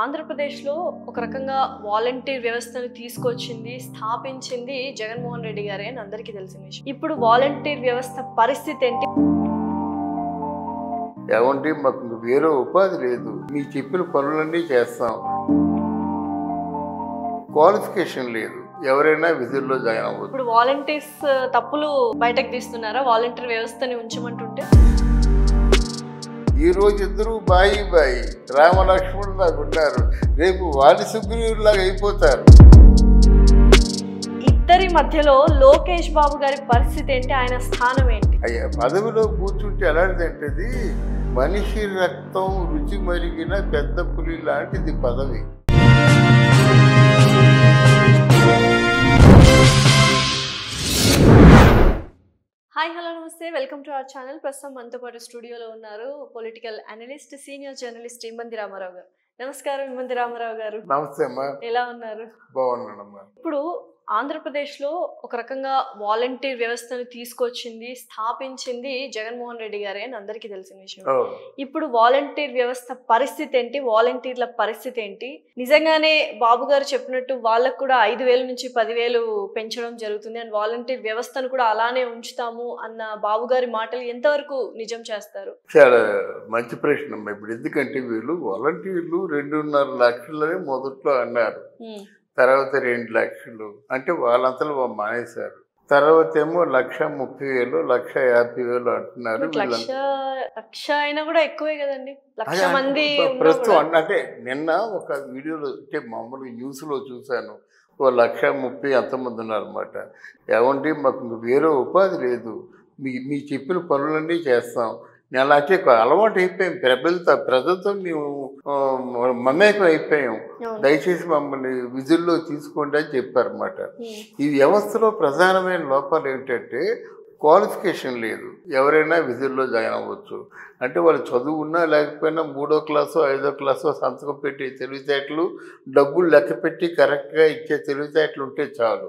ఆంధ్రప్రదేశ్‌లో ఒక రకంగా వాలంటీర్ వ్యవస్థను తీసుకొచ్చింది, స్థాపించింది జగన్మోహన్ రెడ్డి గారే అని అందరికీ తెలిసిన విషయం. ఇప్పుడు వాలంటీర్ వ్యవస్థ పరిస్థితి ఏంటి? ఏమంటే మాకు వేరే ఉపాధి లేదు, మీ చెప్పిన పనులన్నీ చేస్తాం, క్వాలిఫికేషన్ లేదు, ఎవరైనా విధుల్లో జాయిన్ అవ్వదు. ఇప్పుడు వాలంటీర్స్ తప్పులు బయటకు తీస్తున్నారా వాలంటీర్ వ్యవస్థని ఉంచమంటుంటే? ఈ రోజు ఇద్దరు బాయి బాయి రామలక్ష్మణుడు నాకు ఉన్నారు, రేపు వాడి సుగ్రీవులాగా అయిపోతారు. ఇద్దరి మధ్యలో లోకేష్ బాబు గారి పరిస్థితి ఏంటి? ఆయన స్థానం ఏంటి? అయ్యా పదవిలో కూర్చుంటే ఎలాంటిదంటే మనిషి రక్తం రుచి మరిగిన పెద్ద పులి లాంటిది పదవి. హాయ్ హలో నమస్తే, వెల్కమ్ టు అవర్ ఛానల్. ప్రస్తుతం మనతో పాటు స్టూడియోలో ఉన్నారు పొలిటికల్ అనలిస్ట్, సీనియర్ జర్నలిస్ట్ ఇమ్మంది రామారావు గారు. నమస్కారం ఇమ్మంది రామారావు గారు. నమస్తే అమ్మా. ఎలా ఉన్నారు? బాగున్నానమ్మా. ఇప్పుడు ఆంధ్రప్రదేశ్లో ఒక రకంగా వాలంటీర్ వ్యవస్థను తీసుకొచ్చింది, స్థాపించింది జగన్మోహన్ రెడ్డి గారే అని అందరికీ తెలిసిన విషయం. ఇప్పుడు వాలంటీర్ వ్యవస్థ పరిస్థితి ఏంటి? వాలంటీర్ల పరిస్థితి ఏంటి? నిజంగానే బాబు గారు చెప్పినట్టు వాళ్ళకు కూడా 5,000 నుంచి 10,000 పెంచడం జరుగుతుంది అండ్ వాలంటీర్ వ్యవస్థను కూడా అలానే ఉంచుతాము అన్న బాబు గారి మాటలు ఎంతవరకు నిజం చేస్తారు? చాలా మంచి ప్రశ్న అమ్మా. ఇప్పుడు ఎందుకంటే వీళ్ళు వాలంటీర్లు 2.5 లక్షలని మొదట్లో అన్నారు, తర్వాత 2 లక్షలు అంటే వాళ్ళంతలో మానేశారు. తర్వాత ఏమో 1,30,000, 1,50,000 అంటున్నారు. లక్ష అయినా కూడా ఎక్కువే కదండి, లక్ష మంది ప్రస్తుతం. అంటే నిన్న ఒక వీడియోలో అంటే మామూలుగా న్యూస్లో చూశాను, 1,30,000 అంతమంది ఉన్నారన్నమాట. ఏమంటే మాకు వేరే ఉపాధి లేదు, మీ చెప్పిన పనులన్నీ చేస్తాం. నేను అలాంటి అలవాటు అయిపోయాం, ప్రజలతో మేము మమేకం అయిపోయాం, దయచేసి మమ్మల్ని విధుల్లో తీసుకోండి అని చెప్పారన్నమాట. ఈ వ్యవస్థలో ప్రధానమైన లోపాలు ఏంటంటే క్వాలిఫికేషన్ లేదు, ఎవరైనా విధుల్లో జాయిన్ అవ్వచ్చు. అంటే వాళ్ళు చదువు ఉన్నా లేకపోయినా 3వ క్లాసో 5వ క్లాసో సంతకం పెట్టి తెలివితేటలు, డబ్బులు లెక్క పెట్టి కరెక్ట్గా ఇచ్చే తెలివితేటలు ఉంటే చాలు.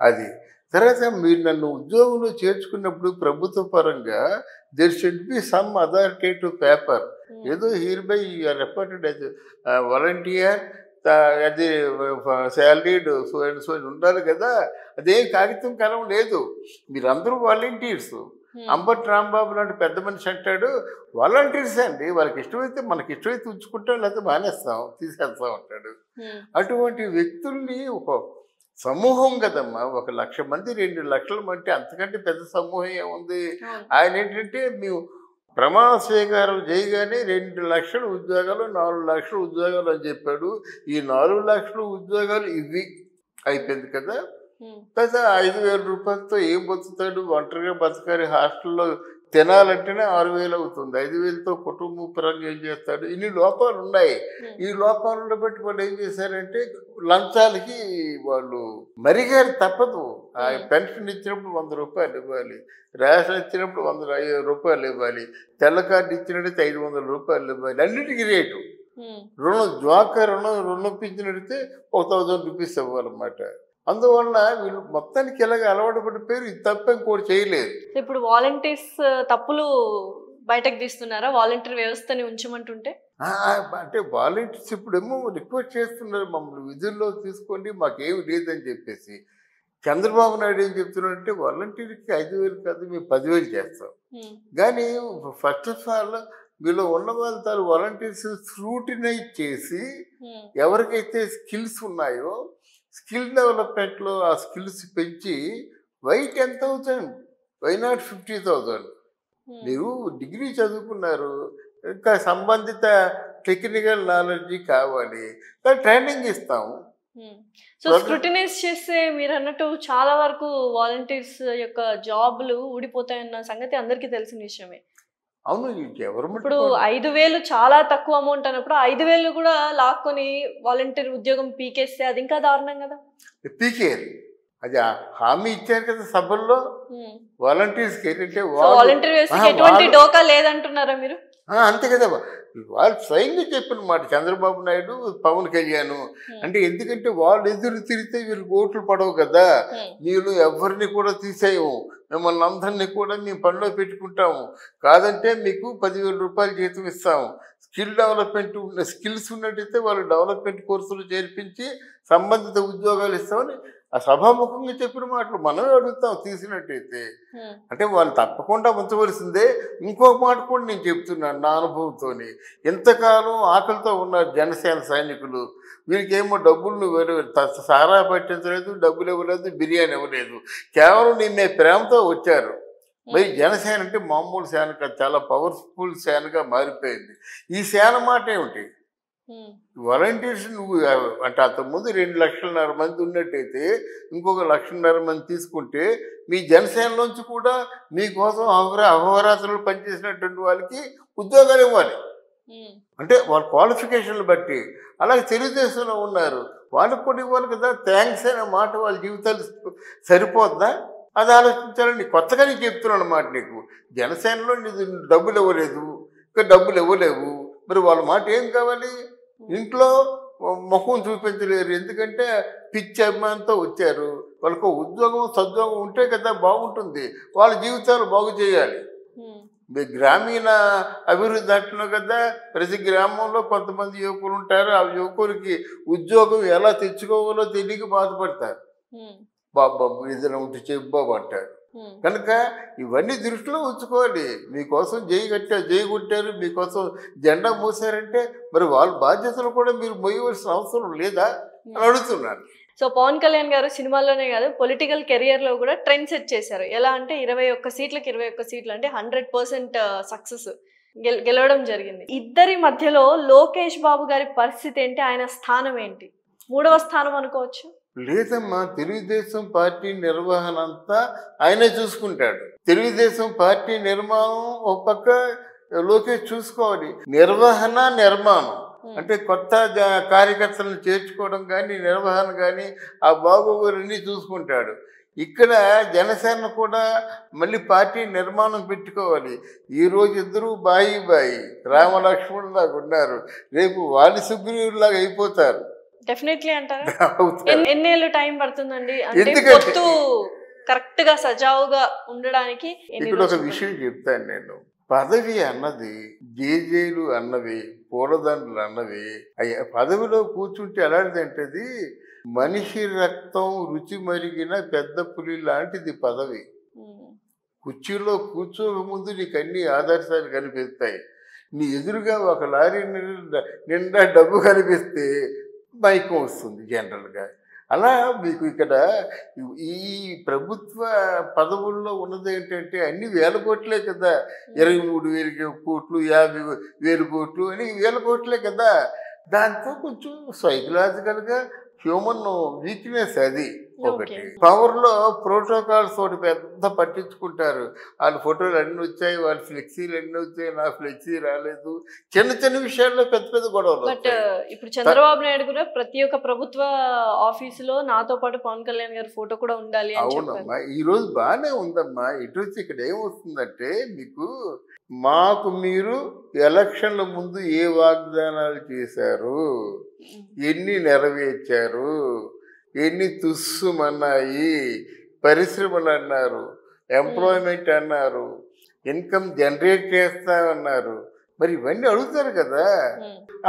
అది తర్వాత మీరు నన్ను ఉద్యోగంలో చేర్చుకున్నప్పుడు ప్రభుత్వ పరంగా there should be some authoritative paper. ఏదో hereby you are reported as volunteer అది శాలరీడ్ సో అండ్ సో ఉండాలి కదా. అదేం కాగితం కలం లేదు, మీరందరూ వాలంటీర్స్. అంబట్ రాంబాబు లాంటి పెద్ద మనిషి అంటాడు వాలంటీర్స్ అండి, వాళ్ళకి ఇష్టమైతే మనకి ఇష్టమైతే ఉంచుకుంటాం, లేకపోతే మానేస్తాం తీసేస్తాం అంటాడు. అటువంటి వ్యక్తుల్ని ఒక సమూహం కదమ్మా, 1,00,000 మంది 2 లక్షల మంది అంతకంటే పెద్ద సమూహం ఏముంది. ఆయన ఏంటంటే మేము ప్రమాణ స్వీకారం చేయగానే 2 లక్షల ఉద్యోగాలు 4 లక్షల ఉద్యోగాలు అని చెప్పాడు. ఈ 4 లక్షల ఉద్యోగాలు ఇవి అయిపోయింది కదా. తర్వాత 5,000 రూపాయలతో ఏం బతుకుతాడు? ఒంటరిగా బతకాలి, హాస్టల్లో తినాలంటేనే 6,000 అవుతుంది. 5,000తో కుటుంబ పరంగా ఏం చేస్తాడు? ఇన్ని లోపాలు ఉన్నాయి. ఈ లోపాలను బట్టి వాళ్ళు ఏం చేశారంటే లంచాలకి వాళ్ళు మరిగారు, తప్పదు. ఆ పెన్షన్ ఇచ్చినప్పుడు 100 రూపాయలు ఇవ్వాలి, రేషన్ ఇచ్చినప్పుడు 105 రూపాయలు ఇవ్వాలి, తెల్ల కార్డు ఇచ్చినట్టయితే 500 రూపాయలు ఇవ్వాలి, అన్నిటికీ రేటు. రుణం ఇప్పించినట్టయితే 1,000 రూపీస్ ఇవ్వాలన్నమాట. అందువలన వీళ్ళు మొత్తానికి ఇలాగ అలవాటు పడిపోయారు. ఇది తప్ప ఇంకోటి చేయలేదు. ఇప్పుడు వాలంటీర్స్ తప్పులు బయటకు తీస్తున్నారా వాలంటీర్ వ్యవస్థని ఉంచమంటుంటే? అంటే వాలంటీర్స్ ఇప్పుడేమో రిక్వెస్ట్ చేస్తున్నారు, మమ్మల్ని విధుల్లో తీసుకోండి, మాకేమి లేదని చెప్పేసి. చంద్రబాబు నాయుడు ఏం చెప్తున్నారంటే వాలంటీర్కి 5,000 కాదు, మేము 10,000 చేస్తాం. కానీ ఫస్ట్ ఆఫ్ ఆల్ వీళ్ళు ఉన్న వాళ్ళ వాలంటీర్స్ స్క్రూటినైజ్ చేసి ఎవరికైతే స్కిల్స్ ఉన్నాయో స్కిల్ డెవలప్మెంట్లో ఆ స్కిల్స్ పెంచి వై 10,000, వై నాట్ 50,000? మీరు డిగ్రీ చదువుకున్నారు, ఇంకా సంబంధిత టెక్నికల్ నాలెడ్జ్ కావాలి, ట్రైనింగ్ ఇస్తాము. సో స్క్రూటినైజ్ చేస్తే మీరు అన్నట్టు చాలా వరకు వాలంటీర్స్ యొక్క జాబ్లు ఊడిపోతాయన్న సంగతి అందరికీ తెలిసిన విషయమే. అవును, ఎవరు ఇప్పుడు 5,000 చాలా తక్కువ అమౌంట్ అన్నప్పుడు 5,000 కూడా లాక్కొని వాలంటీర్ ఉద్యోగం పీకేస్తే అది ఇంకా దారుణం కదా. పీకేది అది హామీ ఇచ్చారు కదా సభల్లో వాలంటీర్స్కి. ఏంటంటే వాలంటీర్ వ్యవస్థకి ఎటువంటి డోకా లేదంటున్నారా మీరు? అంతే కదా, వాళ్ళు స్వయంగా చెప్పిన మాట చంద్రబాబు నాయుడు, పవన్ కళ్యాణ్. అంటే ఎందుకంటే వాళ్ళు ఎదురు తిరిగితే వీళ్ళు ఓట్లు పడవు కదా, మీరు ఎవరిని కూడా తీసేయము, మిమ్మల్ని అందరినీ కూడా మేము పనిలో పెట్టుకుంటాము, కాదంటే మీకు 10,000 రూపాయలు జీతం ఇస్తాము, డెవలప్మెంట్ ఉన్న స్కిల్స్ ఉన్నట్టయితే వాళ్ళు డెవలప్మెంట్ కోర్సులు చేర్పించి సంబంధిత ఉద్యోగాలు ఇస్తామని ఆ సభాముఖంగా చెప్పిన మాటలు మనమే అడుగుతాం తీసినట్టయితే. అంటే వాళ్ళు తప్పకుండా ఉంచవలసిందే. ఇంకో మాట కూడా నేను చెప్తున్నాను నా అనుభవంతో. ఎంతకాలం ఆకలితో ఉన్నారు జనసేన సైనికులు. వీరికేమో డబ్బులు సారా పట్టించలేదు, డబ్బులు ఇవ్వలేదు, బిర్యానీ ఇవ్వలేదు. కేవలం నిన్నే ప్రేమతో వచ్చారు. మరి జనసేన అంటే మామూలు సేన కాదు, చాలా పవర్ఫుల్ సేనగా మారిపోయింది. ఈ సేన మాట ఏమిటి? వాలంటీర్స్ నువ్వు అంటే అంతకుముందు 2,00,000 మంది ఉన్నట్టయితే ఇంకొక 1,00,000 మంది తీసుకుంటే మీ జనసేనలోంచి కూడా మీకోసం అహోరాత్రులు పనిచేసినటువంటి వాళ్ళకి ఉద్యోగాలు ఇవ్వాలి. అంటే వాళ్ళ క్వాలిఫికేషన్లు బట్టి. అలాగే తెలుగుదేశంలో ఉన్నారు, వాళ్ళకి కూడా ఇవ్వాలి కదా. థ్యాంక్స్ అనే మాట వాళ్ళ జీవితాలు సరిపోద్దా? అది ఆలోచించాలని కొత్తగా నేను చెప్తున్నాను అన్నమాట నీకు. జనసేనలో నీకు డబ్బులు ఇవ్వలేదు, ఇంకా డబ్బులు ఇవ్వలేవు. మరి వాళ్ళ మాట ఏం కావాలి? ఇంట్లో ముఖం చూపించలేరు, ఎందుకంటే పిచ్చి అభిమానంతో వచ్చారు. వాళ్ళకు ఉద్యోగం సద్యోగం ఉంటే కదా బాగుంటుంది. వాళ్ళ జీవితాలు బాగు చేయాలి. గ్రామీణ అభివృద్ధి అంటున్నావు కదా, ప్రతి గ్రామంలో కొంతమంది యువకులు ఉంటారు. ఆ యువకులకి ఉద్యోగం ఎలా తెచ్చుకోవాలో తెలియక బాధపడతారు. బాబు ఏదైనా ఉంటే చెప్పు బాబు అంటారు. కనుక ఇవన్నీ దృష్టిలో ఉంచుకోవాలి. మీకోసం జై కొట్టారు, మీకోసం జెండా మోసారంటే మరి వాళ్ళ బాధ్యతలు కూడా మీరు మోయవలసిన అవసరం లేదా అని అడుగుతున్నాను. సో పవన్ కళ్యాణ్ గారు సినిమాల్లోనే కాదు పొలిటికల్ కెరియర్ లో కూడా ట్రెండ్ సెట్ చేశారు. ఎలా అంటే 21 సీట్లకు 21 సీట్లు అంటే 100% సక్సెస్ గెలవడం జరిగింది. ఇద్దరి మధ్యలో లోకేష్ బాబు గారి పరిస్థితి ఏంటి? ఆయన స్థానం ఏంటి? 3వ స్థానం అనుకోవచ్చు? లేదమ్మా, తెలుగుదేశం పార్టీ నిర్వహణ అంతా ఆయనే చూసుకుంటాడు. తెలుగుదేశం పార్టీ నిర్మాణం ఒక పక్క లోకేష్ చూసుకోవాలి. నిర్మాణం అంటే కొత్త కార్యకర్తలను చేర్చుకోవడం కానీ, నిర్వహణ కానీ ఆ బాగోగులన్నీ చూసుకుంటాడు. ఇక్కడ జనసేన కూడా మళ్ళీ పార్టీ నిర్మాణం పెట్టుకోవాలి. ఈరోజు ఇద్దరు బాయి రామలక్ష్మణులాగా ఉన్నారు, రేపు వాలి సుగ్రీవులాగా అయిపోతారు. డెఫినెట్లీ అంటారా? ఎన్నేళ్ళు టైం పడుతుందండి కరెక్ట్ గా సజావుగా ఉండడానికి? ఇక్కడ ఒక విషయం చెప్తాను నేను. పదవి అన్నది జేజేలు అన్నవి, పూలదండలు అన్నవి అయ్యా. పదవిలో కూర్చుంటే ఎలాంటిదంటే అది మనిషి రక్తం రుచి మరిగిన పెద్ద పులి లాంటిది పదవి. కుర్చీలో కూర్చోక ముందు నీకు అన్ని ఆదర్శాలు కనిపిస్తాయి. నీ ఎదురుగా ఒక లారీ నిండా డబ్బు కనిపిస్తే మైకం వస్తుంది జనరల్గా. అలా మీకు ఇక్కడ ఈ ప్రభుత్వ పదవుల్లో ఉన్నది ఏంటంటే అన్ని వేల కోట్లే కదా. 23,000 కోట్లు, 50,000 కోట్లు అని వేల కోట్లే కదా. దాంతో కొంచెం సైకలాజికల్గా హ్యూమన్ వీక్నెస్ అది ఒకటి. పవర్లో ప్రోటోకాల్స్ ఒకటి పెద్ద పట్టించుకుంటారు. వాళ్ళ ఫోటోలు అన్నీ వచ్చాయి, వాళ్ళ ఫ్లెక్సీలు అన్నీ వచ్చాయి, నా ఫ్లెక్సీ రాలేదు. చిన్న విషయాల్లో పెద్ద గొడవలు. బట్ ఇప్పుడు చంద్రబాబు నాయుడు కూడా ప్రతి ఒక్క ప్రభుత్వ ఆఫీసులో నాతో పాటు పవన్ కళ్యాణ్ గారి ఫోటో కూడా ఉండాలి. అవునమ్మా, ఈ రోజు బాగానే ఉందమ్మా. ఇటు వచ్చి ఇక్కడ ఏమొస్తుందంటే మీకు మాకు మీరు ఎలక్షన్ల ముందు ఏ వాగ్దానాలు చేశారు, ఎన్ని నెరవేర్చారు, ఎన్ని తుస్సుమన్నాయి, పరిశ్రమలు అన్నారు, ఎంప్లాయ్మెంట్ అన్నారు, ఇన్కమ్ జనరేట్ చేస్తామన్నారు. మరి ఇవన్నీ అడుగుతారు కదా.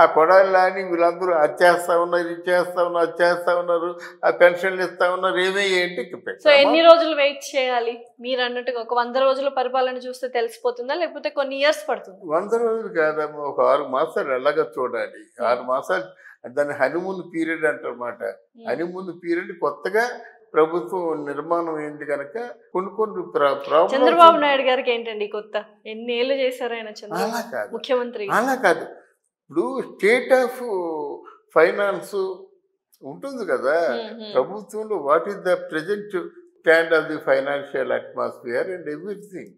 ఆ కొడాలని వీళ్ళందరూ అది చేస్తా ఉన్నారు, ఇది చేస్తా ఉన్నారు, అది చేస్తా ఉన్నారు, ఆ పెన్షన్లు ఇస్తా ఉన్నారు, ఏమేంటి? సో ఎన్ని రోజులు వెయిట్ చేయాలి? మీరు అన్నట్టుగా ఒక 100 రోజుల పరిపాలన చూస్తే తెలిసిపోతుందా, లేకపోతే కొన్ని ఇయర్స్ పడుతుంది? 100 రోజులు కాదమ్మా, ఒక 6 మాసాలు ఎలాగ చూడాలి. 6 మాసాలు దాన్ని హనీమూన్ పీరియడ్ అంటారన్నమాట. హనీమూన్ పీరియడ్ కొత్తగా ప్రభుత్వం నిర్మాణం ఏంటి కనుక కొన్ని చంద్రబాబు నాయుడు గారికి ఏంటండి కొత్త? ఎన్ని ఏళ్ళు చేశారు ఆయన ముఖ్యమంత్రి? అలా కాదు. ఇప్పుడు స్టేట్ ఆఫ్ ఫైనాన్స్ ఉంటుంది కదా ప్రభుత్వంలో. What is the present stand of the financial atmosphere and everything.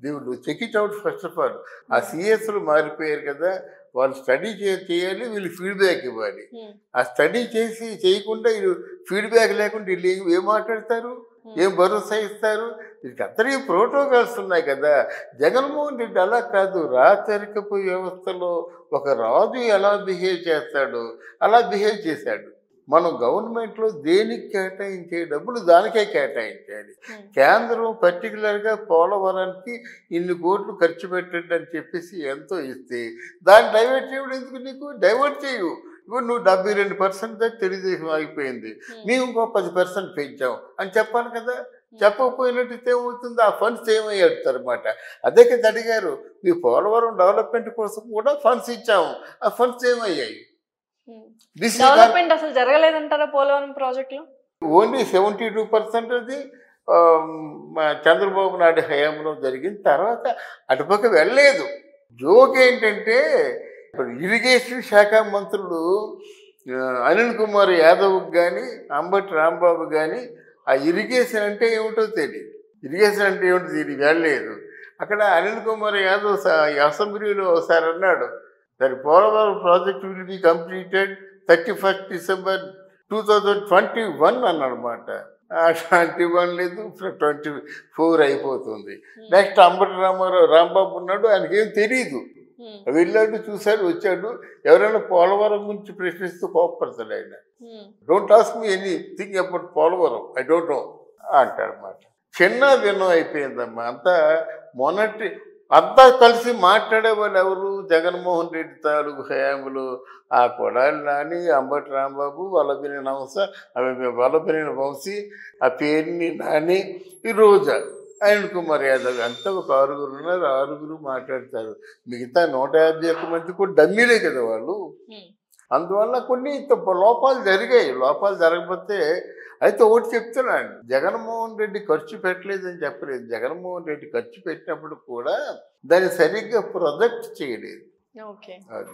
They would check it out first of all. ఆ సిఎస్లు మారిపోయారు కదా, వాళ్ళు స్టడీ చేయాలి, వీళ్ళు ఫీడ్బ్యాక్ ఇవ్వాలి. ఆ స్టడీ చేయకుండా వీళ్ళు ఫీడ్బ్యాక్ లేకుండా వీళ్ళు ఏం మాట్లాడతారు, ఏం భరోసా ఇస్తారు? వీళ్ళకి అందరికీ ప్రోటోకాల్స్ ఉన్నాయి కదా. జగన్మోహన్ రెడ్డి అలా కాదు. రాచరికపు వ్యవస్థలో ఒక రాజు ఎలా బిహేవ్ చేస్తాడో అలా బిహేవ్ చేశాడు. మనం గవర్నమెంట్లో దేనికి కేటాయించే డబ్బులు దానికే కేటాయించాలి. కేంద్రం పర్టికులర్గా పోలవరానికి ఇన్ని కోట్లు ఖర్చు పెట్టండి అని చెప్పేసి ఎంతో ఇస్తే దాన్ని డైవర్ట్ చేయడం ఎందుకు? నీకు డైవర్ట్ చేయు. ఇప్పుడు నువ్వు 72% దాకా తెలుగుదేశం అయిపోయింది, మేము ఇంకో 10% పెంచాం అని చెప్పాలి కదా. చెప్పకపోయినట్టు ఏమవుతుంది? ఆ ఫండ్స్ ఏమయ్యాడతారన్నమాట. అదే కదా అడిగారు, మీ పోలవరం డెవలప్మెంట్ కోసం కూడా ఫండ్స్ ఇచ్చాము, ఆ ఫండ్స్ ఏమయ్యాయి? డెవలప్మెంట్ అసలు జరగలేదంటారా పోలవరం ప్రాజెక్టులో? ఓన్లీ 72% అది చంద్రబాబు నాయుడు హయాంలో జరిగిన తర్వాత అటుపక్క వెళ్ళలేదు. జోక్ ఏంటంటే ఇప్పుడు ఇరిగేషన్ శాఖ మంత్రులు అనిల్ కుమార్ యాదవ్కి కానీ అంబటి రాంబాబు కానీ ఆ ఇరిగేషన్ అంటే ఏమిటో తెలియదు. ఇరిగేషన్ అంటే ఏమిటో తెలియదు, వెళ్ళలేదు. అక్కడ అనిల్ కుమార్ యాదవ్ అసెంబ్లీలో ఒకసారి అన్నాడు, that Polavaram project will be completed 31st December 2021 అన్నమాట. 21 లేదు, 24 అయిపోతుంది. నెక్స్ట్ అంబటి రాంబాబు ఉన్నాడు, ఆయనకేం తెలియదు. వెళ్ళాడు, చూశాడు, వచ్చాడు. ఎవరైనా పోలవరం గురించి ప్రశ్నిస్తూ కోపడతాడు ఆయన. Don't ask me anything about Polavaram, I don't know అంటాడనమాట. చిన్న భిన్నం అయిపోయిందమ్మా అంతా. మొన్నటి అంతా కలిసి మాట్లాడే వాళ్ళు ఎవరు? జగన్మోహన్ రెడ్డి తాలూకు హయాంలో ఆ కొడాలి నాని, అంబటి రాంబాబు, వల్లభనేని వంశీ, ఆ పేరుని నాని, ఈ రోజా, అనిల్ కుమార్ యాదవ్, అంతా ఒక 6 ఉన్నారు. 6 మాట్లాడతారు. మిగతా 151 మంది కూడా డమ్మీలే కదా వాళ్ళు. అందువల్ల కొన్ని లోపాలు జరిగాయి. లోపాలు జరగకపోతే అయితే ఒకటి చెప్తున్నాను, జగన్మోహన్ రెడ్డి ఖర్చు పెట్టలేదని చెప్పలేదు. జగన్మోహన్ రెడ్డి ఖర్చు పెట్టినప్పుడు కూడా దాన్ని సరిగ్గా ప్రొజెక్ట్ చేయలేదు. ఓకే. అది